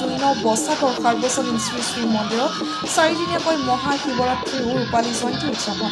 ২৯ বছাকৰ সাৰ্বজনীন শ্ৰী শ্ৰী মন্দিৰত চাৰিদিনীয়াকৈ মহাশিৱৰাত্ৰিৰ ৰূপালী জয়ন্তী উদযাপন।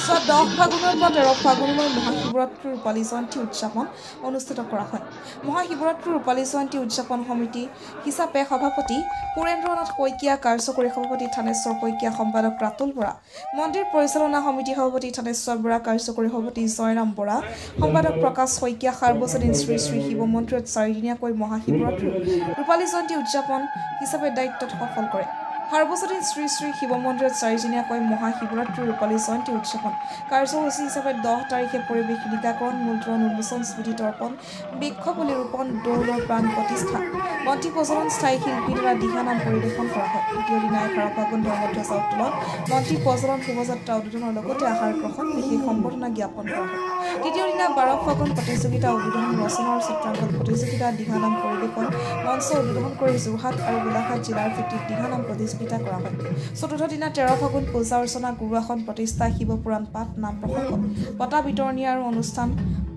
10 ফাগুনৰ পৰা 13 ফাগুনলৈ মহাশিৱৰাত্ৰিৰ ৰূপালী জয়ন্তী উদযাপন অনুষ্ঠিত কৰা হয়। মহাশিৱৰাত্ৰিৰ ৰূপালী জয়ন্তী উদযাপন সমিতি হিচাপে সভাপতি সুৰেন্দ্ৰনাথ শইকীয়া, কাৰ্যকৰী সভাপতি থানেশ্বৰ শইকীয়া, সম্পাদক ৰাতুল বৰা, মন্দিৰ পৰিচালনা সমিতি সভাপতি থানেশ্বৰ বৰা, কাৰ্যকৰী সভাপতি জয়ৰাম বৰা, সম্পাদক প্ৰকাশ শইকীয়া। সাৰ্বজনীন শ্ৰী শ্ৰী শিৱ মন্দিৰত চাৰিদিনীয়াকৈ মহাশিৱৰাত্ৰিৰ ৰূপালী জয়ন্তী উদযাপন হিচাপে দায়িত্বত সফল কৰে। সাৰ্বজনীন শ্ৰী শ্ৰী শিৱ মন্দিৰত চাৰিদিনীয়াকৈ মহাশিৱৰাত্ৰিৰ ৰূপালী জয়ন্তী উদযাপন কাৰ্যসূচী হিচাপে 10 তাৰিখে পৰিৱেশ নিৰ্ধাৰণ, মূলধন উন্মোচন, স্মৃতি তৰ্পণ, বৃক্ষপুলি ৰোপণ, দৌলৰ প্ৰাণ প্ৰতিষ্ঠা, বন্তি প্ৰজ্বলন, স্থায়ী শিল্পীৰ দ্বাৰা দিহানাম পৰিৱেশন কৰা হয়। দ্বিতীয় দিনা 11 ফাগুন ধৰ্মধ্বজা উত্তোলন, মন্ত্ৰী প্ৰজ্বলন, শোভাযাত্ৰা উদ্বোধনৰ লগতে আহাৰ গ্ৰহণ, বিশেষ সম্বৰ্ধনা জ্ঞাপন কৰা হয়। তৃতীয় দিনা 12 ফাগুন প্ৰতিযোগিতা উদ্বোধন, ৰচনা আৰু চিত্ৰাংকন প্ৰতিযোগিতা, দিহানাম পৰিৱেশন মঞ্চ উদ্বোধন কৰি যোৰহাট আৰু গোলাঘাট জিলাৰ ভিত্তিত দিহানাম প্ৰতিযোগিতা কৰা হয়। চতুৰ্থ দিনা 13 ফাগুন পূজা অৰ্চনা, গুৰুআসন প্ৰতিষ্ঠা, শিৱপুৰাণ পাঠ, নাম প্ৰসংগ, বঁটা বিতৰণী আৰু অনুষ্ঠান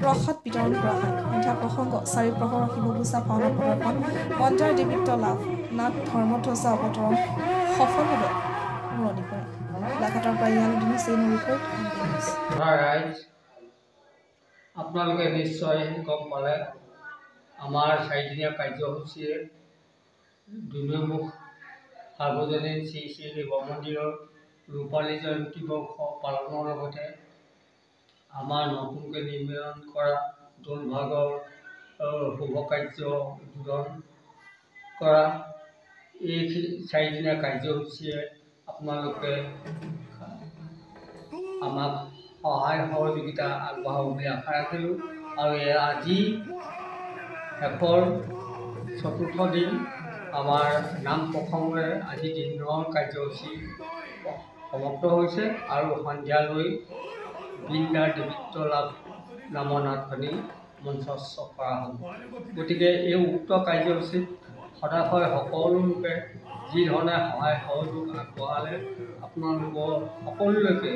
প্ৰসাদ বিতৰণ কৰা হয়। সন্ধ্যা প্ৰসংগ, 4 প্ৰহৰ, শিৱপূজা, ভাওনা প্ৰদৰ্শন, মন্ত্ৰৰ দেৱীত্ব লাভ, নাট, ধৰ্মধ্বজা অৱতৰণ সফলভাৱে সামৰণি পৰে। গোলাঘাটৰ পৰা ইয়ানুদ্দিন হুছেইন ৰিপৰ্ট। আপোনালোকে নিশ্চয় গম পালে আমাৰ চাৰিদিনীয়া কাৰ্যসূচীয়ে দুৰ্গমুখ সাৰ্বজনীন শ্ৰী শ্ৰী শিৱ মন্দিৰৰ ৰূপালী জয়ন্তী বৰ্ষ পালনৰ লগতে আমাৰ নতুনকৈ নিৰ্মাণ কৰা দৌলভাগৰ শুভ কাৰ্য উদ্বোধন কৰা এই চাৰিদিনীয়া কাৰ্যসূচীয়ে আপোনালোকে আমাক সহায় সহযোগিতা আগবঢ়াব বুলি আশা ৰাখিলোঁ। আৰু আজি শেষৰ চতুৰ্থ দিন আমাৰ নাম প্ৰসংগৰে আজি দিনৰ কাৰ্যসূচী সমাপ্ত হৈছে আৰু সন্ধিয়ালৈ বৃন্দাৰ দেৱীত্ব লাভ নামৰ নাটখনি মঞ্চস্থ কৰা হ'ব। গতিকে এই উক্ত কাৰ্যসূচীত সদাশয় সকলো লোকে যি ধৰণে সহায় সহযোগ আগবঢ়ালে আপোনালোকৰ সকলোলৈকে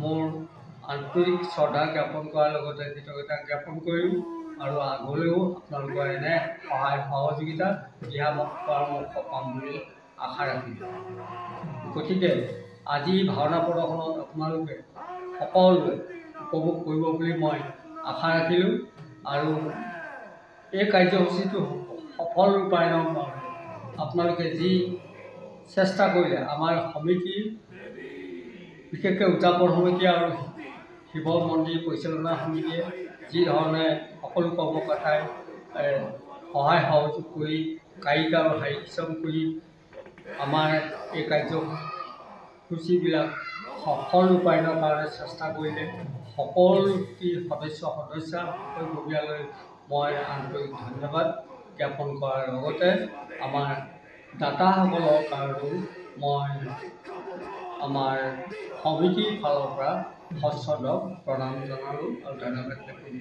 মোৰ আন্তৰিক শ্ৰদ্ধা জ্ঞাপন কৰাৰ লগতে কৃতজ্ঞতা জ্ঞাপন কৰিলোঁ। আৰু আগলৈও আপোনালোকৰ এনে সহায় সহযোগিতা দিহা পৰামৰ্শ পাম বুলি আশা ৰাখিলোঁ। গতিকে আজি ভাওনা প্ৰদৰ্শনত আপোনালোকে সকলোৱে উপভোগ কৰিব বুলি মই আশা ৰাখিলোঁ। আৰু এই কাৰ্যসূচীটো সফল ৰূপায়ণৰ বাবে আপোনালোকে যি চেষ্টা কৰিলে আমাৰ সমিতি, বিশেষকৈ উদযাপন সমিতি আৰু শিৱ মন্দিৰ পৰিচালনা সমিতিয়ে যি ধৰণে সকলো কৰ্মকৰ্তাই সহায় সহযোগ কৰি কাৰিকা আৰু শাৰীশ্ৰম কৰি আমাৰ এই কাৰ্যসূচীবিলাক সফল ৰূপায়ণৰ কাৰণে চেষ্টা কৰিলে সকলো সদস্যবৰ্গলৈ মই আন্তৰিক ধন্যবাদ জ্ঞাপন কৰাৰ লগতে আমাৰ দাতাসকলৰ কাৰণেও মই আমাৰ সমিতিৰ ফালৰ পৰা সশ্ৰদ্ধ প্ৰণাম জনালোঁ আৰু ধন্যবাদ জ্ঞাপন